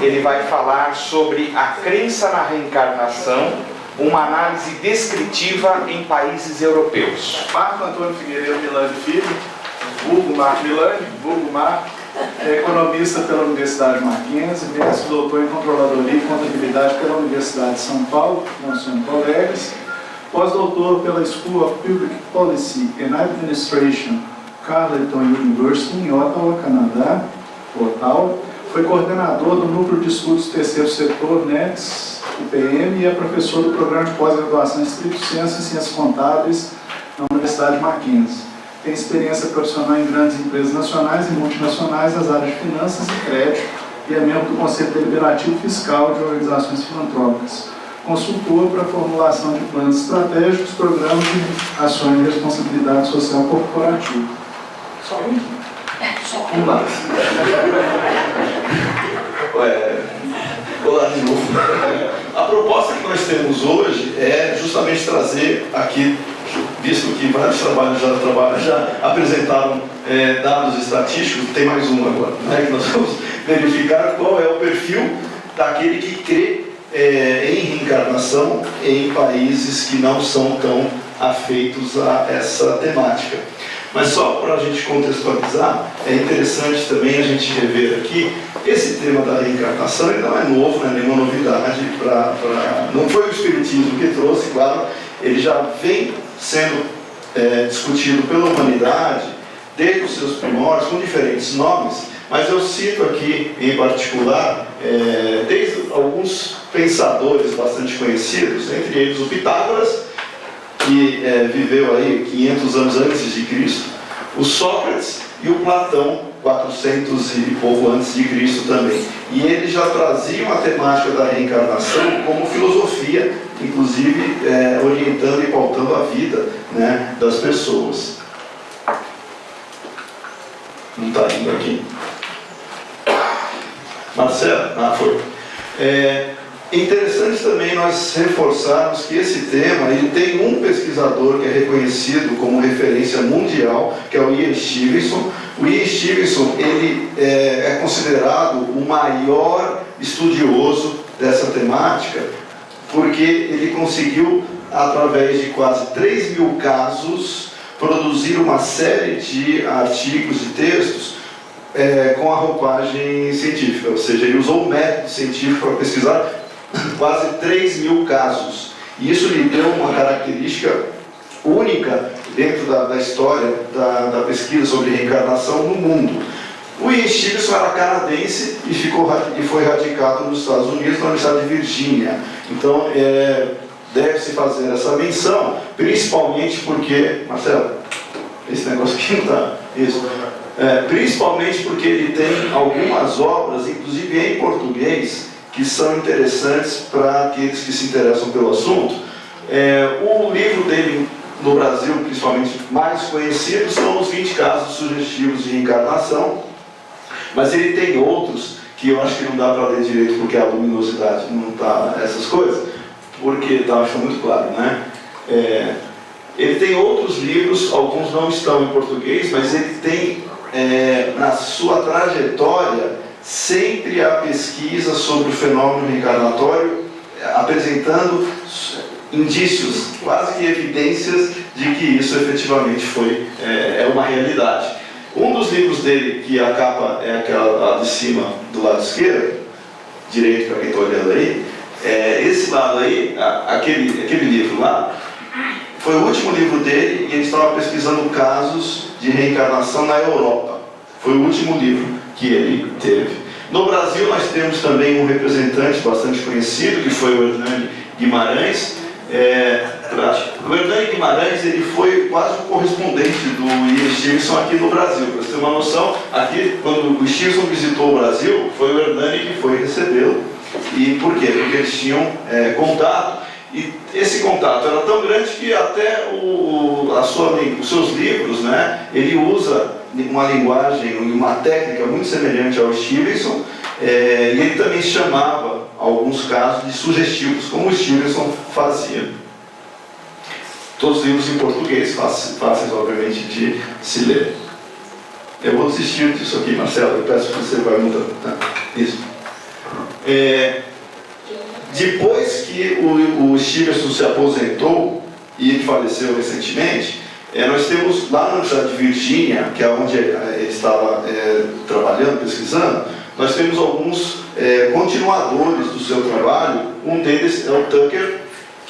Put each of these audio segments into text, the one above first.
ele vai falar sobre a crença na reencarnação, uma análise descritiva em países europeus. Marco Antônio Figueiredo Milani Filho, vulgo Marco Milani, vulgo Marco, é economista pela Universidade Mackenzie, mestre doutor em Controladoria e Contabilidade pela Universidade de São Paulo, Monsenhor Colegas, pós-doutor pela School of Public Policy and Administration, Carleton University, em Ottawa, Canadá, Ottawa. Foi coordenador do Núcleo de Estudos Terceiro Setor, NEX, UPM, e é professor do Programa de Pós-Graduação em Estrito Senso e Ciências Contábeis na Universidade Mackenzie. Tem experiência profissional em grandes empresas nacionais e multinacionais nas áreas de finanças e crédito e é membro do Conselho Deliberativo Fiscal de organizações filantrópicas. Consultor para a formulação de planos estratégicos, programas de ações de responsabilidade social corporativa. Só um? Só um lá. Olá de novo. A proposta que nós temos hoje é justamente trazer aqui, visto que vários trabalhos já apresentaram dados estatísticos, tem mais um agora, né, que nós vamos verificar qual é o perfil daquele que crê em reencarnação em países que não são tão afeitos a essa temática. Mas só para a gente contextualizar, é interessante também a gente rever aqui, esse tema da reencarnação ele não é novo, não é nenhuma novidade, não foi o Espiritismo que trouxe, claro, ele já vem sendo discutido pela humanidade desde os seus primórdios, com diferentes nomes, mas eu cito aqui em particular, desde alguns pensadores bastante conhecidos, entre eles o Pitágoras, que viveu aí 500 anos antes de Cristo, o Sócrates e o Platão, 400 e pouco antes de Cristo também. E eles já traziam a temática da reencarnação como filosofia, inclusive orientando e pautando a vida, né, das pessoas. Não está indo aqui. Marcelo? Ah, foi. Interessante também nós reforçarmos que esse tema, ele tem um pesquisador que é reconhecido como referência mundial, que é o Ian Stevenson. O Ian Stevenson, ele é considerado o maior estudioso dessa temática, porque ele conseguiu, através de quase 3.000 casos, produzir uma série de artigos e textos com a roupagem científica, ou seja, ele usou o método científico para pesquisar quase 3.000 casos. E isso lhe deu uma característica única dentro da história da pesquisa sobre reencarnação no mundo. O Ian Stevenson era canadense e foi radicado nos Estados Unidos, na Universidade de Virgínia. Então, deve-se fazer essa menção, principalmente porque... Marcelo, esse negócio aqui não está... Isso. Principalmente porque ele tem algumas obras, inclusive em português, que são interessantes para aqueles que se interessam pelo assunto. O livro dele no Brasil, principalmente mais conhecido, são os 20 casos sugestivos de reencarnação, mas ele tem outros que eu acho que não dá para ler direito porque a luminosidade não está essas coisas, porque acho muito claro, né? Ele tem outros livros, alguns não estão em português, mas ele tem na sua trajetória sempre a pesquisa sobre o fenômeno reencarnatório, apresentando indícios, quase que evidências de que isso efetivamente é uma realidade. Um dos livros dele, que a capa é aquela lá de cima do lado esquerdo, direito para quem está olhando aí, esse lado aí, aquele livro lá, foi o último livro dele e ele estava pesquisando casos de reencarnação na Europa. Foi o último livro que ele teve. No Brasil nós temos também um representante bastante conhecido, que foi o Hernani Guimarães. O Hernani Guimarães ele foi quase o correspondente do Ian Stevenson aqui no Brasil. Para você ter uma noção, aqui quando o Stevenson visitou o Brasil, foi o Hernani que foi recebê-lo. E por quê? Porque eles tinham contato. E esse contato era tão grande que até os seus livros, né, ele usa uma linguagem e uma técnica muito semelhante ao Stevenson, e ele também chamava alguns casos de sugestivos, como o Stevenson fazia. Todos os livros em português, fáceis obviamente de se ler. Eu vou desistir disso aqui, Marcelo, eu peço que você vai mudando. Tá? Isso. Depois que o Stevenson se aposentou e ele faleceu recentemente, nós temos lá na Universidade de Virgínia, que é onde ele estava trabalhando, pesquisando, nós temos alguns continuadores do seu trabalho. Um deles é o Tucker,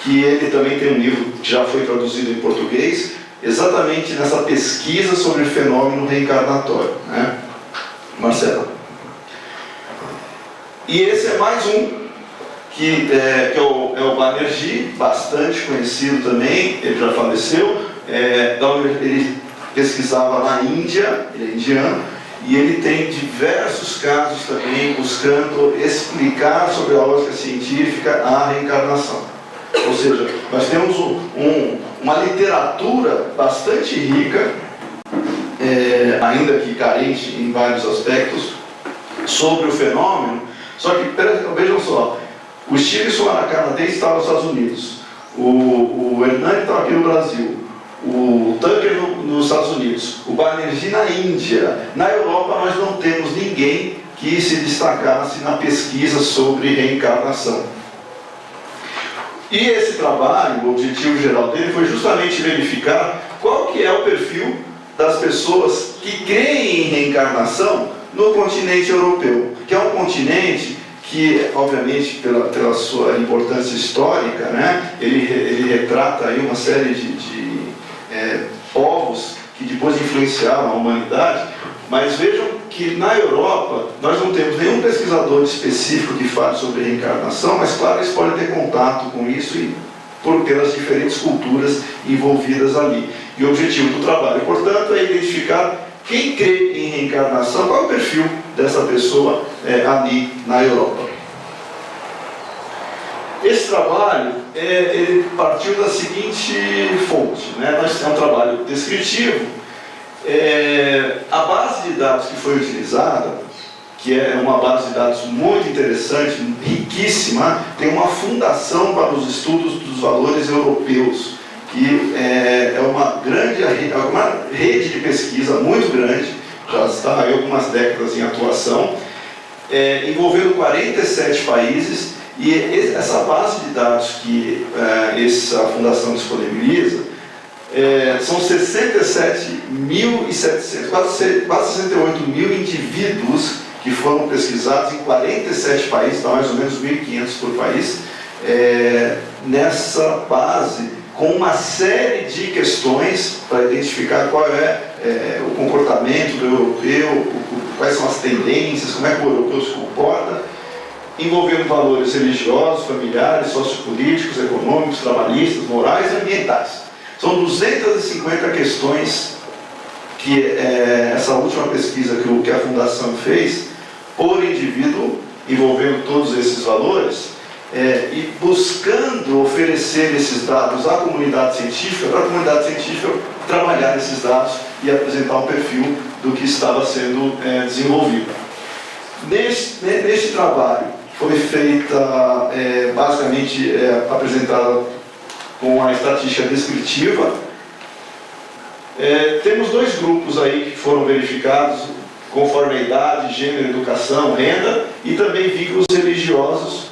que ele também tem um livro que já foi traduzido em português, exatamente nessa pesquisa sobre o fenômeno reencarnatório, né? Marcelo. E esse é mais um, que é o Banerjee, bastante conhecido também, ele já faleceu. Ele pesquisava na Índia, ele é indiano, e ele tem diversos casos também buscando explicar sobre a lógica científica a reencarnação. Ou seja, nós temos uma literatura bastante rica, ainda que carente em vários aspectos, sobre o fenômeno. Só que, vejam só, o Stevenson lá na canadense estava nos Estados Unidos, o Hernani estava aqui no Brasil, o Tucker nos Estados Unidos, o Banerjee na Índia. Na Europa nós não temos ninguém que se destacasse na pesquisa sobre reencarnação. E esse trabalho, o objetivo geral dele foi justamente verificar qual que é o perfil das pessoas que creem em reencarnação no continente europeu, que é um continente que, obviamente, pela sua importância histórica, né, ele retrata aí uma série de povos que depois influenciaram a humanidade. Mas vejam que na Europa nós não temos nenhum pesquisador específico que fale sobre reencarnação, mas claro, eles podem ter contato com isso pelas diferentes culturas envolvidas ali. E o objetivo do trabalho, portanto, é identificar quem crê em reencarnação, qual é o perfil dessa pessoa ali na Europa. Esse trabalho ele partiu da seguinte fonte, né? É um trabalho descritivo. A base de dados que foi utilizada, que é uma base de dados muito interessante, riquíssima, tem uma fundação para os estudos dos valores europeus, que é uma rede de pesquisa muito grande, já está há algumas décadas em atuação, envolvendo 47 países. E essa base de dados que essa fundação disponibiliza são 67.700, quase 68 mil indivíduos que foram pesquisados em 47 países, dá mais ou menos 1.500 por país, nessa base, com uma série de questões para identificar qual o comportamento do europeu, quais são as tendências, como é que o europeu se comporta, envolvendo valores religiosos, familiares, sociopolíticos, econômicos, trabalhistas, morais e ambientais. São 250 questões que essa última pesquisa que a Fundação fez por indivíduo, envolvendo todos esses valores, e buscando oferecer esses dados à comunidade científica, para a comunidade científica trabalhar esses dados e apresentar um perfil do que estava sendo desenvolvido. Neste trabalho foi feita, basicamente, apresentada com a estatística descritiva. Temos dois grupos aí que foram verificados, conforme a idade, gênero, educação, renda, e também vínculos religiosos.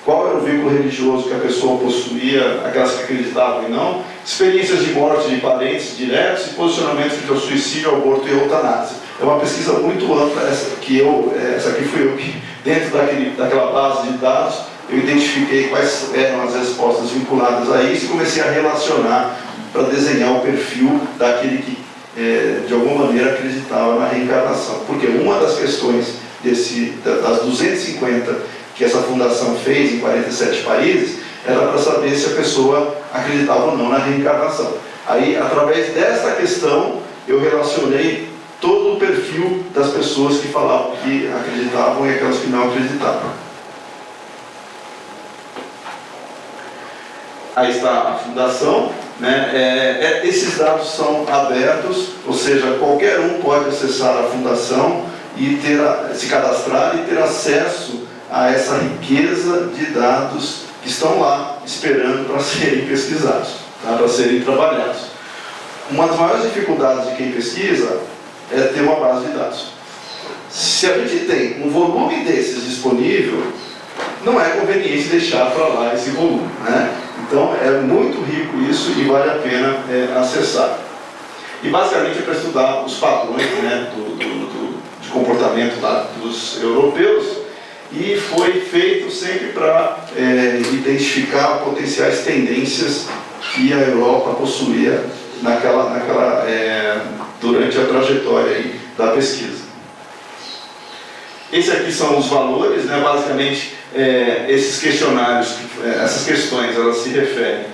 Qual era o vínculo religioso que a pessoa possuía, aquelas que acreditavam e não, experiências de morte de parentes diretos e posicionamentos entre o suicídio, aborto e eutanásia. É uma pesquisa muito ampla, essa aqui fui eu que, dentro daquela base de dados, eu identifiquei quais eram as respostas vinculadas a isso e comecei a relacionar para desenhar o perfil daquele que, de alguma maneira, acreditava na reencarnação. Porque uma das questões das 250 que essa fundação fez em 47 países, era para saber se a pessoa acreditava ou não na reencarnação. Aí, através desta questão, eu relacionei todo o perfil das pessoas que falavam que acreditavam e aquelas que não acreditavam. Aí está a fundação, né? Esses dados são abertos, ou seja, qualquer um pode acessar a fundação e se cadastrar e ter acesso a essa riqueza de dados que estão lá esperando para serem pesquisados, para serem trabalhados. Uma das maiores dificuldades de quem pesquisa é ter uma base de dados. Se a gente tem um volume desses disponível, não é conveniente deixar para lá esse volume, né? Então é muito rico isso e vale a pena acessar. E basicamente é para estudar os padrões, né, de comportamento lá dos europeus, e foi feito sempre para identificar potenciais tendências que a Europa possuía durante a trajetória aí da pesquisa. Esses aqui são os valores, né? Basicamente esses questionários, essas questões, elas se referem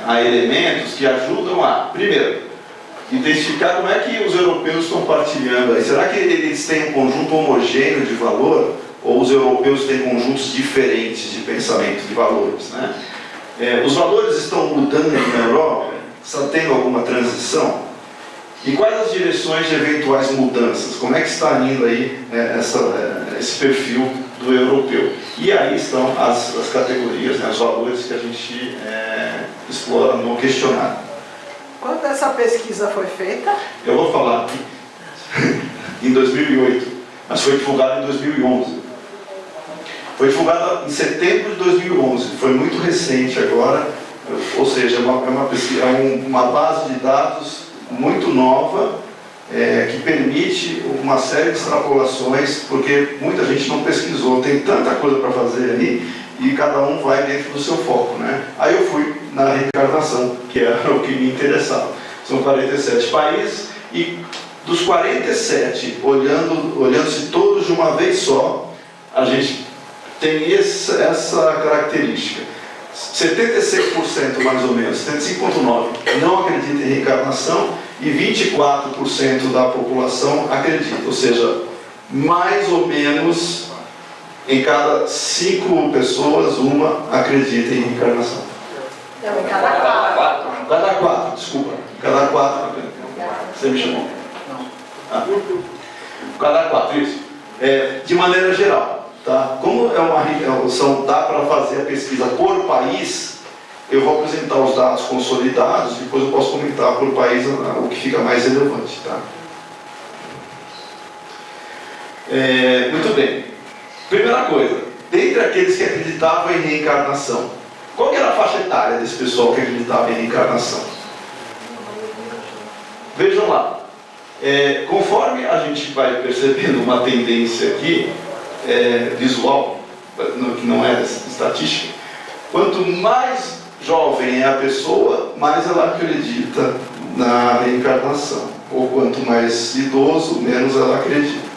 a elementos que ajudam a, primeiro, identificar como é que os europeus estão partilhando aí. Será que eles têm um conjunto homogêneo de valor, ou os europeus têm conjuntos diferentes de pensamento, de valores, né? Os valores estão mudando na Europa? Está tendo alguma transição? E quais as direções de eventuais mudanças? Como é que está indo aí esse perfil do europeu? E aí estão as categorias, né, os valores que a gente explora no questionário. Quando essa pesquisa foi feita? Eu vou falar aqui em 2008, mas foi divulgada em 2011. Foi divulgada em setembro de 2011, foi muito recente agora, ou seja, uma base de dados muito nova, que permite uma série de extrapolações, porque muita gente não pesquisou, tem tanta coisa para fazer ali, e cada um vai dentro do seu foco, né? Aí eu fui na reencarnação, que era o que me interessava. São 47 países, e dos 47, olhando-se todos de uma vez só, a gente tem essa característica. 76% mais ou menos, 75,9% não acredita em reencarnação e 24% da população acredita, ou seja, mais ou menos em cada 5 pessoas, uma acredita em reencarnação. Não, em cada 4. Cada 4, desculpa. Cada 4. Você me chamou? Não. Cada 4, isso. De maneira geral. Tá? Como dá para fazer a pesquisa por país, eu vou apresentar os dados consolidados, depois eu posso comentar por país o que fica mais relevante. Tá? Muito bem. Primeira coisa, dentre aqueles que acreditavam em reencarnação, qual que era a faixa etária desse pessoal que acreditava em reencarnação? Vejam lá. Conforme a gente vai percebendo uma tendência aqui, visual, que não é estatística, quanto mais jovem é a pessoa, mais ela acredita na reencarnação, ou quanto mais idoso, menos ela acredita.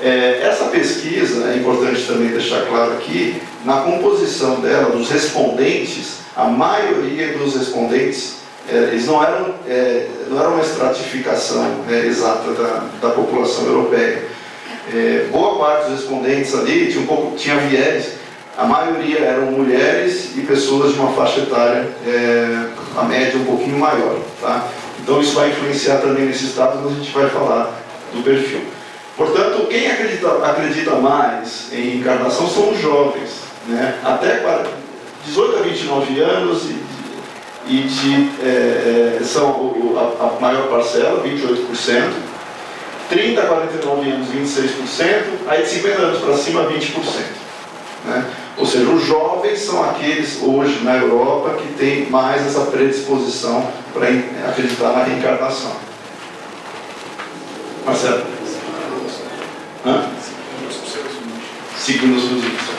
Essa pesquisa, é importante também deixar claro aqui, na composição dela, dos respondentes, a maioria dos respondentes, eles não eram uma estratificação exata da população europeia. Boa parte dos respondentes ali tinha viés, a maioria eram mulheres e pessoas de uma faixa etária, a média um pouquinho maior. Tá? Então isso vai influenciar também nesses dados, mas a gente vai falar do perfil. Portanto, quem acredita mais em reencarnação são os jovens, né? Até 18 a 29 anos são a maior parcela, 28%. 30 a 49 anos, 26%, aí de 50 anos para cima, 20%. Né? Ou seja, os jovens são aqueles hoje na Europa que têm mais essa predisposição para acreditar na reencarnação. Marcelo? Hã? Segundo os índices.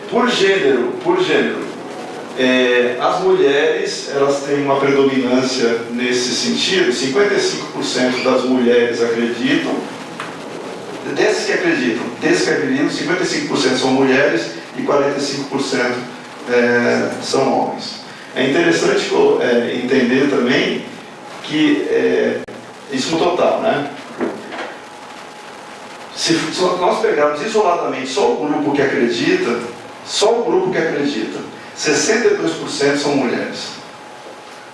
Por gênero. As mulheres, elas têm uma predominância nesse sentido. 55% das mulheres acreditam. Desses que acreditam, 55% são mulheres e 45% são homens. É interessante entender também que isso no total, né? Se nós pegarmos isoladamente só o grupo que acredita, 62% são mulheres.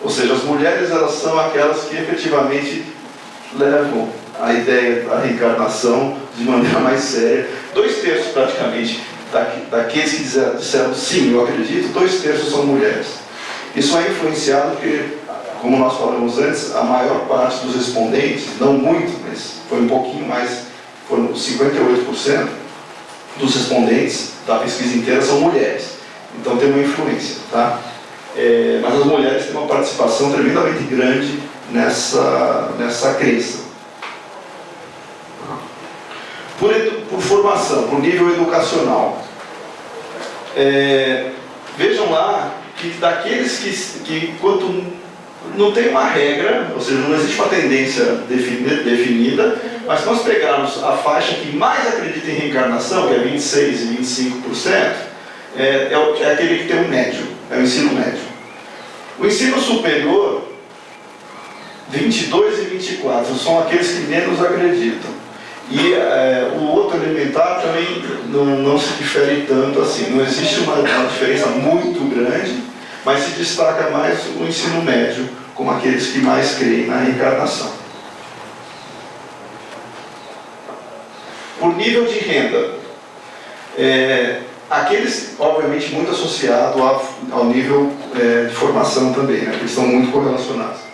Ou seja, as mulheres, elas são aquelas que efetivamente levam a ideia da reencarnação de maneira mais séria. 2/3 praticamente daqueles que disseram sim, eu acredito, 2/3 são mulheres. Isso é influenciado porque, como nós falamos antes, a maior parte dos respondentes, não muito, mas foi um pouquinho mais foram 58% dos respondentes da pesquisa inteira são mulheres. Então tem uma influência, tá? Mas as mulheres têm uma participação tremendamente grande nessa crença. Por formação, por nível educacional. Vejam lá que daqueles que quanto não tem uma regra, ou seja, não existe uma tendência definida, mas se nós pegarmos a faixa que mais acredita em reencarnação, que é 26% e 25%, é aquele que tem um médio, é o ensino médio. O ensino superior, 22% e 24%, são aqueles que menos acreditam. E o outro elementar também não se difere tanto assim. Não existe uma diferença muito grande, mas se destaca mais o ensino médio, como aqueles que mais creem na reencarnação. Por nível de renda, aqueles, obviamente, muito associados ao nível de formação também, né? Eles estão muito correlacionados.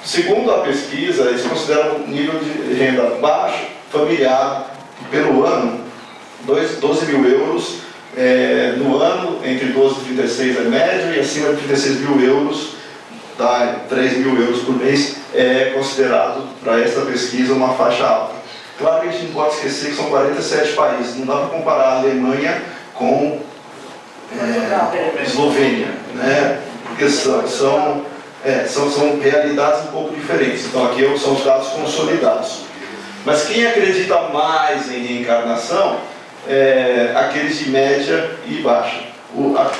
Segundo a pesquisa, eles consideram o nível de renda baixo, familiar, pelo ano, 12 mil euros no ano, entre 12 e 36 é médio, e acima de 36 mil euros, dá 3 mil euros por mês, é considerado, para esta pesquisa, uma faixa alta. Claro que a gente não pode esquecer que são 47 países, não dá para comparar a Alemanha com Eslovênia, né? Porque são realidades um pouco diferentes. Então aqui são os dados consolidados. Mas quem acredita mais em reencarnação é aqueles de média e baixa.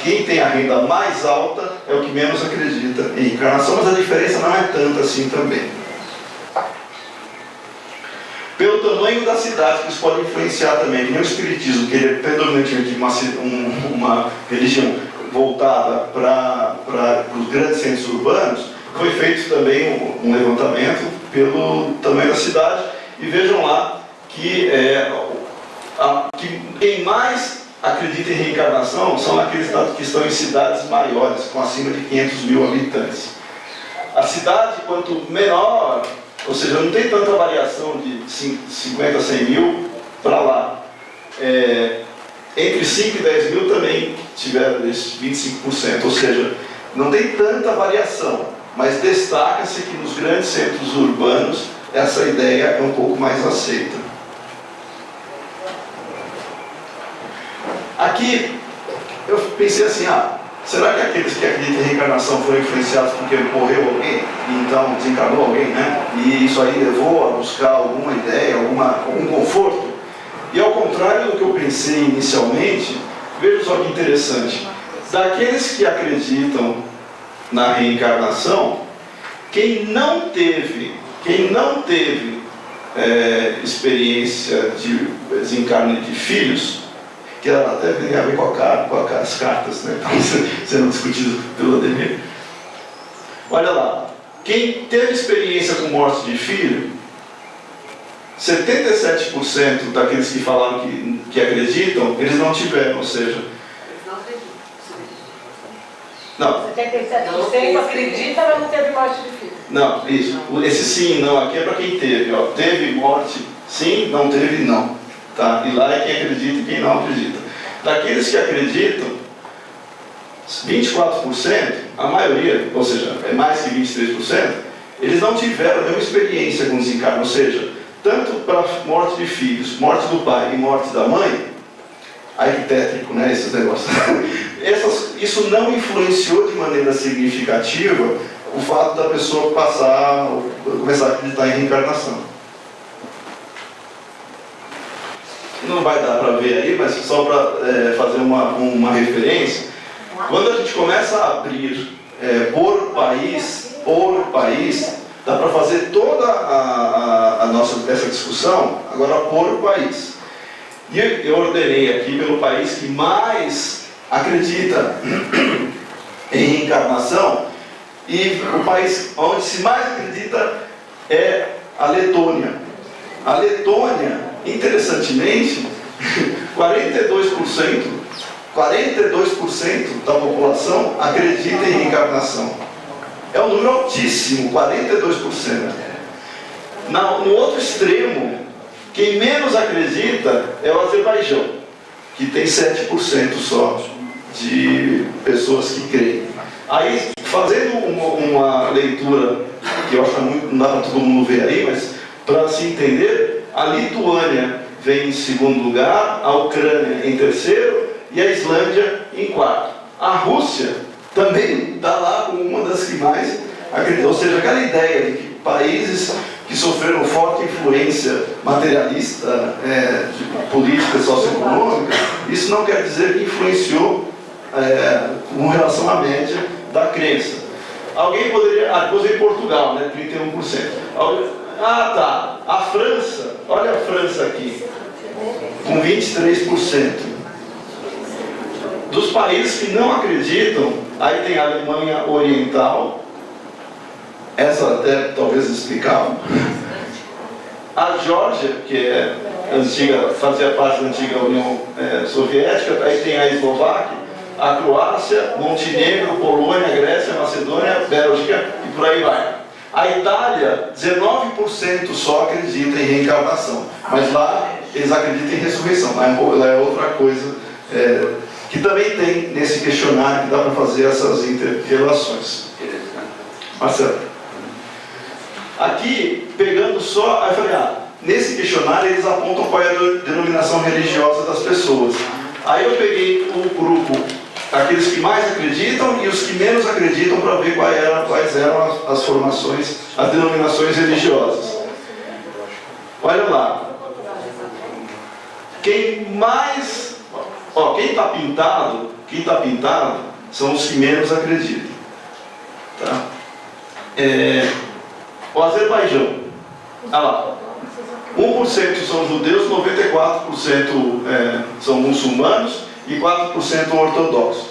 Quem tem a renda mais alta é o que menos acredita em reencarnação, mas a diferença não é tanta assim também. Pelo tamanho da cidade, que isso pode influenciar também, que nem o espiritismo, que ele é predominantemente uma religião voltada para os grandes centros urbanos, foi feito também um levantamento pelo tamanho da cidade, e vejam lá que quem mais acredita em reencarnação são aqueles que estão em cidades maiores, com acima de 500 mil habitantes. A cidade, quanto menor, ou seja, não tem tanta variação de 50 a 100 mil para lá. Entre 5 e 10 mil também tiveram esses 25%, ou seja, não tem tanta variação, mas destaca-se que nos grandes centros urbanos essa ideia é um pouco mais aceita. Aqui eu pensei assim, será que aqueles que acreditam em reencarnação foram influenciados porque morreu alguém, e então desencarnou alguém, né? E isso aí levou a buscar alguma ideia, algum conforto? E ao contrário do que eu pensei inicialmente, veja só que interessante. Daqueles que acreditam na reencarnação, quem não teve experiência de desencarne de filhos, que ela até tem a ver com as cartas, né? Sendo discutido pelo Ademir. Olha lá, quem teve experiência com morte de filho, 77% daqueles que falaram que acreditam, eles não tiveram, ou seja... Eles não acreditam. Não. 77% acredita, mas não teve morte de filho. Não, isso. Esse sim e não aqui é para quem teve. Teve morte, sim, não teve, não. Tá? E lá é quem acredita e quem não acredita. Daqueles que acreditam, 24%, a maioria, ou seja, é mais que 23%, eles não tiveram nenhuma experiência com desencarne, ou seja, tanto para morte de filhos, morte do pai e morte da mãe, aí que tétrico, né, esses negócios. Isso não influenciou de maneira significativa o fato da pessoa começar a acreditar em reencarnação. Não vai dar para ver aí, mas só para fazer uma referência, quando a gente começa a abrir por país, dá para fazer toda essa discussão, agora por país. E eu ordenei aqui pelo país que mais acredita em reencarnação, e o país onde se mais acredita é a Letônia. A Letônia, interessantemente, 42% da população acredita em reencarnação. É um número altíssimo, 42%. No outro extremo, Quem menos acredita é o Azerbaijão, que tem 7% só de pessoas que creem. Aí, fazendo uma leitura, que eu acho que não dá para todo mundo ver aí, mas para se entender, a Lituânia vem em segundo lugar, a Ucrânia em terceiro e a Islândia em quarto. A Rússia também está lá como uma das que mais acreditam. Ou seja, aquela ideia de que países que sofreram forte influência materialista, de política socioeconômica, isso não quer dizer que influenciou com relação à média da crença. Alguém poderia... depois vem Portugal, né, 31%. Tá, a França, olha a França aqui, com 23%. Dos países que não acreditam, aí tem a Alemanha Oriental, essa até talvez explicavam. A Geórgia, que fazia parte da antiga União Soviética, aí tem a Eslováquia, a Croácia, Montenegro, Polônia, Grécia, Macedônia, Bélgica e por aí vai. A Itália, 19% só acredita em reencarnação, mas lá eles acreditam em ressurreição, lá é outra coisa que também tem nesse questionário que dá para fazer essas inter-relações. Marcelo. Aqui, pegando só, aí eu falei, nesse questionário eles apontam qual é a denominação religiosa das pessoas. Aí eu peguei o grupo, aqueles que mais acreditam e os que menos acreditam, para ver quais eram as formações, as denominações religiosas. Olha lá. Quem está pintado são os que menos acreditam. Tá? O Azerbaijão, olha lá, 1% são judeus, 94% são muçulmanos e 4% ortodoxos.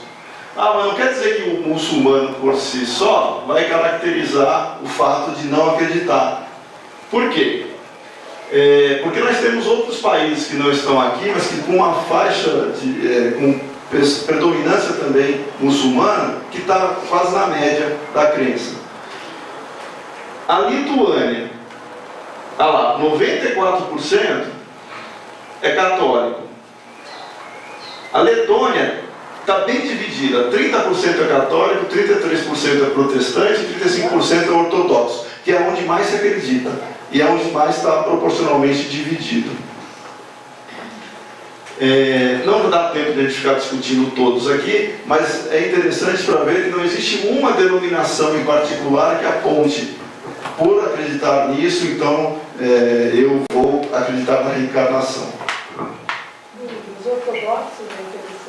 Mas não quer dizer que o muçulmano por si só vai caracterizar o fato de não acreditar. Por quê? Porque nós temos outros países que não estão aqui, mas que com uma faixa com predominância também muçulmana, que está quase na média da crença. A Lituânia, olha lá, 94% é católico. A Letônia está bem dividida, 30% é católico, 33% é protestante e 35% é ortodoxo, que é onde mais se acredita e é onde mais está proporcionalmente dividido. Não dá tempo de a gente ficar discutindo todos aqui, mas é interessante para ver que não existe uma denominação em particular que aponte, por acreditar nisso, então eu vou acreditar na reencarnação.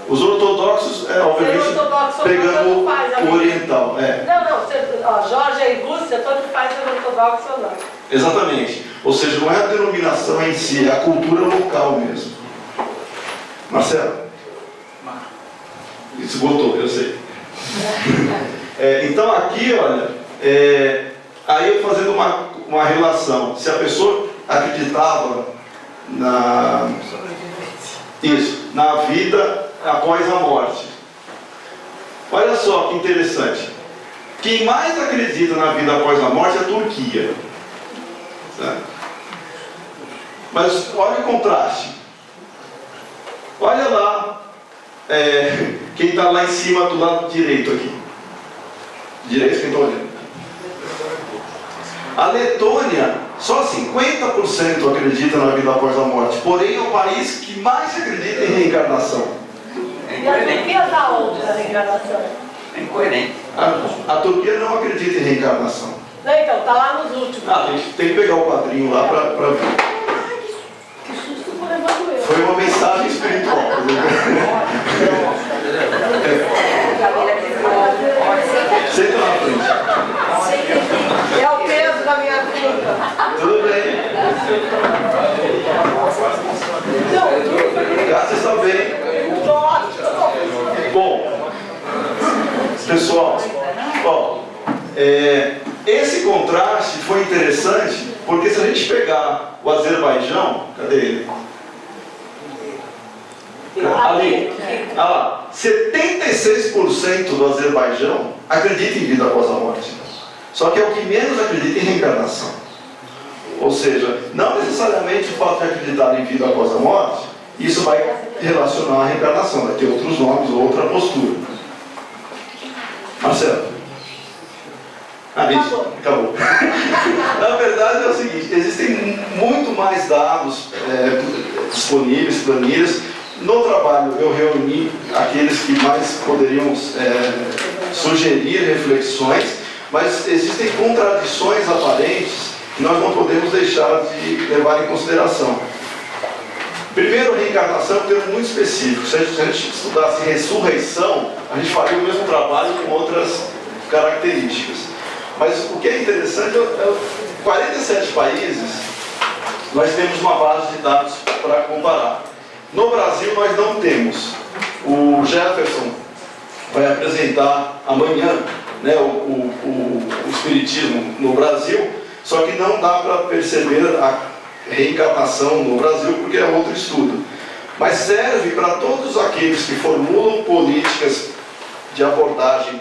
Os ortodoxos, obviamente, pegando o oriental. Não, Geórgia e Rússia, tanto faz ser ortodoxo ou não. Exatamente. Ou seja, não é a denominação em si, é a cultura local mesmo. Marcelo? Isso botou, eu sei. Então aqui, olha, aí eu fazendo uma relação, se a pessoa acreditava na vida após a morte. Olha só que interessante. Quem mais acredita na vida após a morte é a Turquia. Certo? Mas olha o contraste. Olha lá, quem está lá em cima do lado direito aqui. Direito, quem está olhando? A Letônia, só 50% acredita na vida após a morte, porém é o país que mais acredita em reencarnação. E a Turquia está onde na reencarnação? É incoerente. A Turquia não acredita em reencarnação. Não, então, está lá nos últimos. Tem que pegar o quadrinho lá para ver. Que susto por levando eu. Foi uma mensagem espiritual. Senta na frente. É o peso da minha vida. Tudo bem. Graças está bem. Bom, pessoal, esse contraste foi interessante, porque se a gente pegar o Azerbaijão, cadê ele? Ali, olha lá, 76% do Azerbaijão acredita em vida após a morte. Só que é o que menos acredita em reencarnação. Ou seja, não necessariamente o fato de acreditar em vida após a morte, isso vai relacionar à reencarnação, vai ter outros nomes ou outra postura. Marcelo? Acabou. Na verdade é o seguinte, existem muito mais dados disponíveis, planilhas. No trabalho eu reuni aqueles que mais poderiam sugerir reflexões, mas existem contradições aparentes que nós não podemos deixar de levar em consideração. Primeiro, reencarnação é um termo muito específico. Se a gente estudasse ressurreição, a gente faria o mesmo trabalho com outras características. Mas o que é interessante é 47 países, nós temos uma base de dados para comparar. No Brasil nós não temos. O Jefferson vai apresentar amanhã, né, o Espiritismo no Brasil, só que não dá para perceber a reencarnação no Brasil porque é outro estudo. Mas serve para todos aqueles que formulam políticas de abordagem,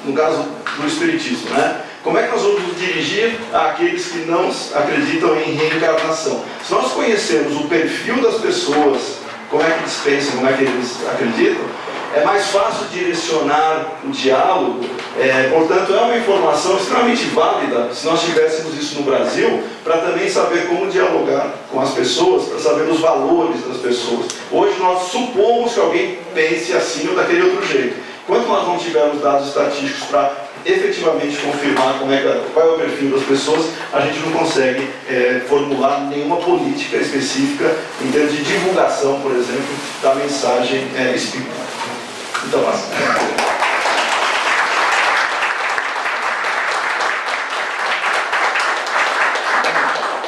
no caso do Espiritismo, né? Como é que nós vamos nos dirigir àqueles que não acreditam em reencarnação? Se nós conhecermos o perfil das pessoas, como é que eles pensam, como é que eles acreditam, é mais fácil direcionar o diálogo. Portanto, é uma informação extremamente válida se nós tivéssemos isso no Brasil, para também saber como dialogar com as pessoas, para saber os valores das pessoas. Hoje nós supomos que alguém pense assim ou daquele outro jeito. Enquanto nós não tivermos dados estatísticos para efetivamente confirmar qual é o perfil das pessoas, a gente não consegue formular nenhuma política específica em termos de divulgação, por exemplo, da mensagem espírita. Então,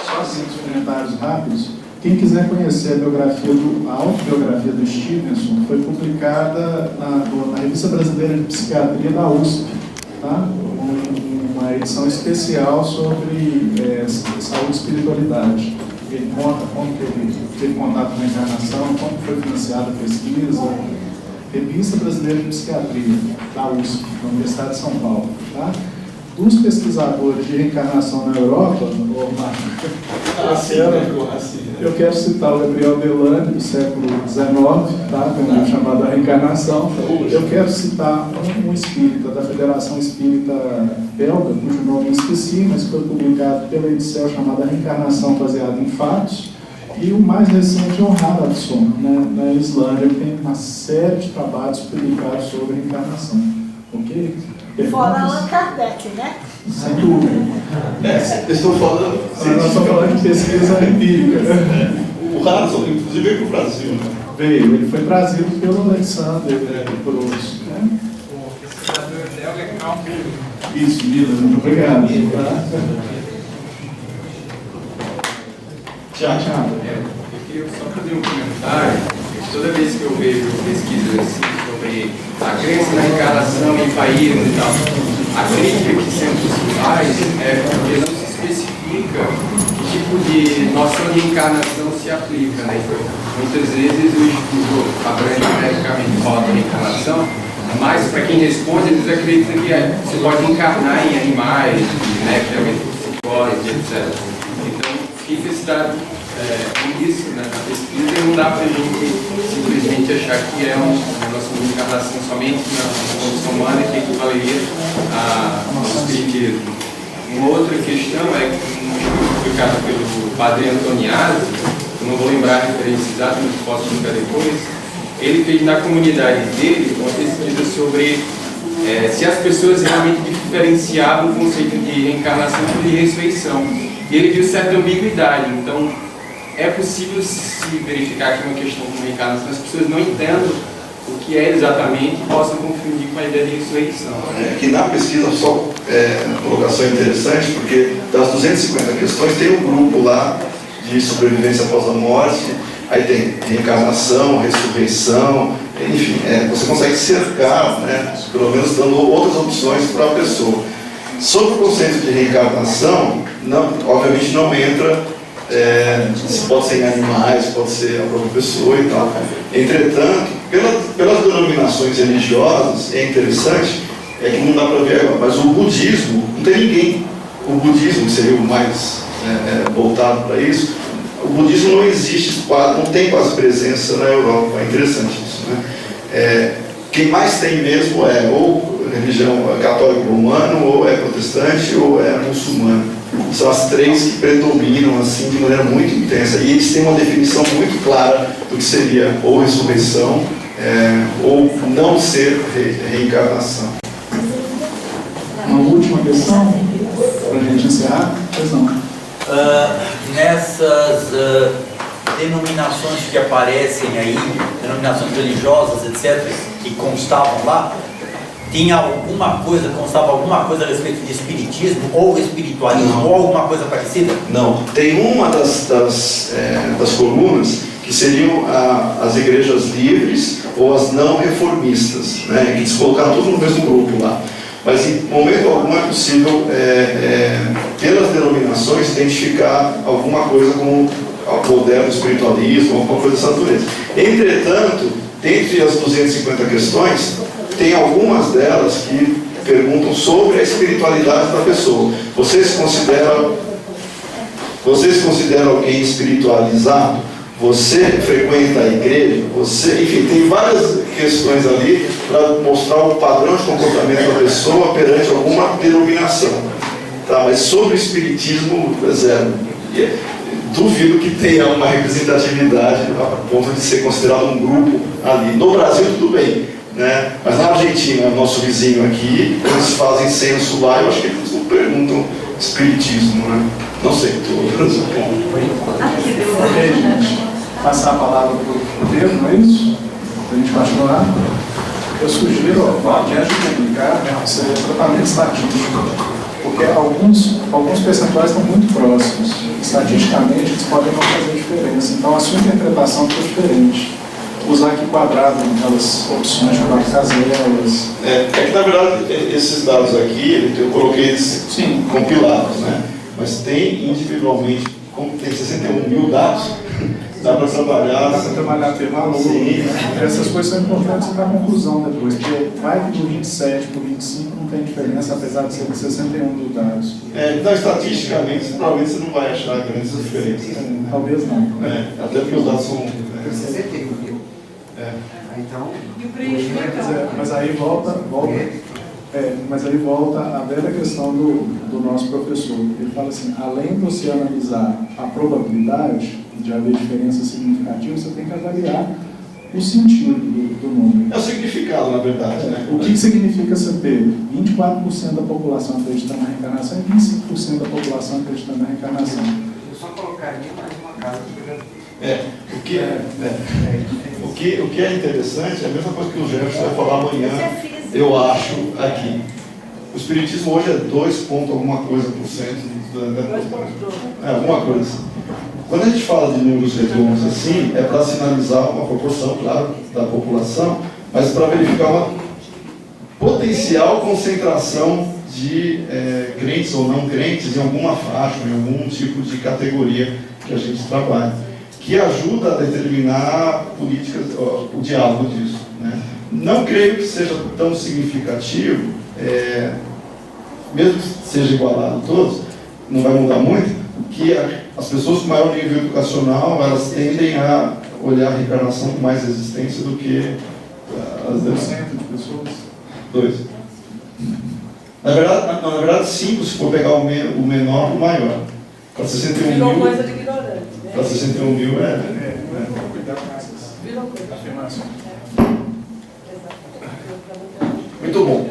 Só assim, os comentários rápidos. Quem quiser conhecer a autobiografia do Stevenson, foi publicada na Revista Brasileira de Psiquiatria da USP, tá? Uma edição especial sobre saúde e espiritualidade. Ele conta como que ele teve contato com a encarnação, como foi financiada a pesquisa. Revista Brasileira de Psiquiatria da USP, da Universidade de São Paulo, tá? Dos pesquisadores de reencarnação na Europa, eu quero citar o Gabriel Delane, do século XIX, tá? Tem um livro chamado A Reencarnação. Eu quero citar um espírita da Federação Espírita Belga, cujo nome eu esqueci, mas foi publicado pela Edicel, chamada Reencarnação Baseada em Fatos. E o mais recente é o Haraldsson, na Islândia, que tem uma série de trabalhos publicados sobre reencarnação. Ok? Fora Allan Kardec, né? Sem dúvida. Estou falando. Nós estamos falando de pesquisa empírica. O Harrison, inclusive, veio para o Brasil, né? Veio, ele foi trazido pelo Alexander, por outros. Né? O pesquisador belga é Carl Miller. Isso, Miller, muito obrigado. Tchau. Eu queria só fazer um comentário. Toda vez que eu vejo pesquisas assim, sobre a crença na reencarnação em países e tal, a crítica que sempre se faz é porque não se especifica que tipo de noção de reencarnação se aplica, né? Muitas vezes o estudo abrange genericamente fala da reencarnação, mas para quem responde, eles acreditam que você pode encarnar em animais, né, geralmente psicólogos, etc. Então, fica esse dado isso na pesquisa, e não dá para a gente simplesmente achar que é uma noção de encarnação somente na condição humana que equivaleria ao espiritismo. Uma outra questão é que um estudo publicado pelo padre Antoniazzi, eu não vou lembrar a referência exata, mas posso buscar depois, ele fez na comunidade dele uma pesquisa sobre se as pessoas realmente diferenciavam o conceito de reencarnação e de ressurreição. E ele viu certa ambiguidade, então é possível se verificar que uma questão como reencarnação, as pessoas não entendam o que é exatamente e possam confundir com a ideia de ressurreição. Que na pesquisa, só uma colocação interessante, porque das 250 questões tem um grupo lá de sobrevivência após a morte, aí tem reencarnação, ressurreição, enfim, você consegue cercar, né, pelo menos dando outras opções para a pessoa. Sobre o conceito de reencarnação, obviamente não entra. Pode ser em animais, pode ser a própria pessoa e tal. Entretanto, pelas denominações religiosas, é interessante, que não dá para ver agora, mas o budismo, não tem ninguém. O budismo seria o mais voltado para isso. O budismo não existe, não tem quase presença na Europa, é interessante isso, né? Quem mais tem mesmo é ou religião católica romana, ou é protestante, ou é muçulmano. São as três que predominam assim de maneira muito intensa. E eles têm uma definição muito clara do que seria ou ressurreição, ou não ser reencarnação. Uma última questão, para a gente encerrar? Pois não. Nessas denominações que aparecem aí, denominações religiosas, etc., que constavam lá, constava alguma coisa a respeito de espiritismo, ou espiritualismo, ou alguma coisa parecida? Não, tem uma das colunas que seriam as igrejas livres ou as não reformistas, né? Que eles colocaram tudo no mesmo grupo lá. Mas em momento algum é possível, pelas denominações, identificar alguma coisa como o moderno espiritualismo, alguma coisa dessa natureza. Entretanto, dentre as 250 questões, tem algumas delas que perguntam sobre a espiritualidade da pessoa. Vocês consideram alguém espiritualizado? Você frequenta a igreja? Enfim, tem várias questões ali para mostrar o padrão de comportamento da pessoa perante alguma denominação. Tá, mas sobre o espiritismo, zero. Duvido que tenha uma representatividade a ponto de ser considerado um grupo ali. No Brasil, tudo bem, né? Mas na Argentina, nosso vizinho aqui, eles fazem censo lá, eu acho que eles não perguntam espiritismo, né? Não sei, estou supondo. Ok, gente. Passar a palavra para o Pedro, não é isso? Para a gente continuar. Eu sugiro, ao invés de publicar, seria tratamento estatístico. Porque alguns percentuais estão muito próximos. Estatisticamente, eles podem não fazer diferença. Então, a sua interpretação foi diferente. Usar aqui quadrado naquelas opções de colocar caselas. É que, na verdade, esses dados aqui, eu coloquei eles compilados, né? Mas tem individualmente, como tem 61 mil dados, dá para trabalhar. Dá para trabalhar ter valor. Sim. Essas coisas são importantes para a conclusão depois, porque vai do 27 para o 25 não tem diferença, apesar de ser 61 mil dados. Então, estatisticamente, provavelmente você não vai achar grandes diferenças. Talvez não. Até porque os dados são. 61 mil. Então. E o preenchimento? Mas aí volta a velha questão do nosso professor. Ele fala assim, além de você analisar a probabilidade de haver diferença significativa, você tem que avaliar o sentido do número. É o significado, na verdade, né? O que significa você ter 24% da população acreditando na reencarnação e 25% da população acreditando na reencarnação? Eu só colocaria mais uma casa de O que é interessante é a mesma coisa que o Jefferson vai falar amanhã, eu acho, aqui. O espiritismo hoje é 2 ponto alguma coisa por cento. Alguma coisa assim. Quando a gente fala de números redondos assim, é para sinalizar uma proporção, claro, da população, mas para verificar uma potencial concentração de crentes ou não crentes em alguma faixa, em algum tipo de categoria que a gente trabalha, que ajuda a determinar políticas, o diálogo disso, né? Não creio que seja tão significativo, mesmo que seja igualado a todos, não vai mudar muito, que as pessoas com maior nível educacional, elas tendem a olhar a reencarnação com mais resistência do que as demais. 1% de pessoas? 2. Na verdade 5, se for pegar o menor, o maior. Para 61 Virou mil... coisa de ignorante, né? Para 61 mil Cuidado com essas Virou coisa. afirmações. Muito bom.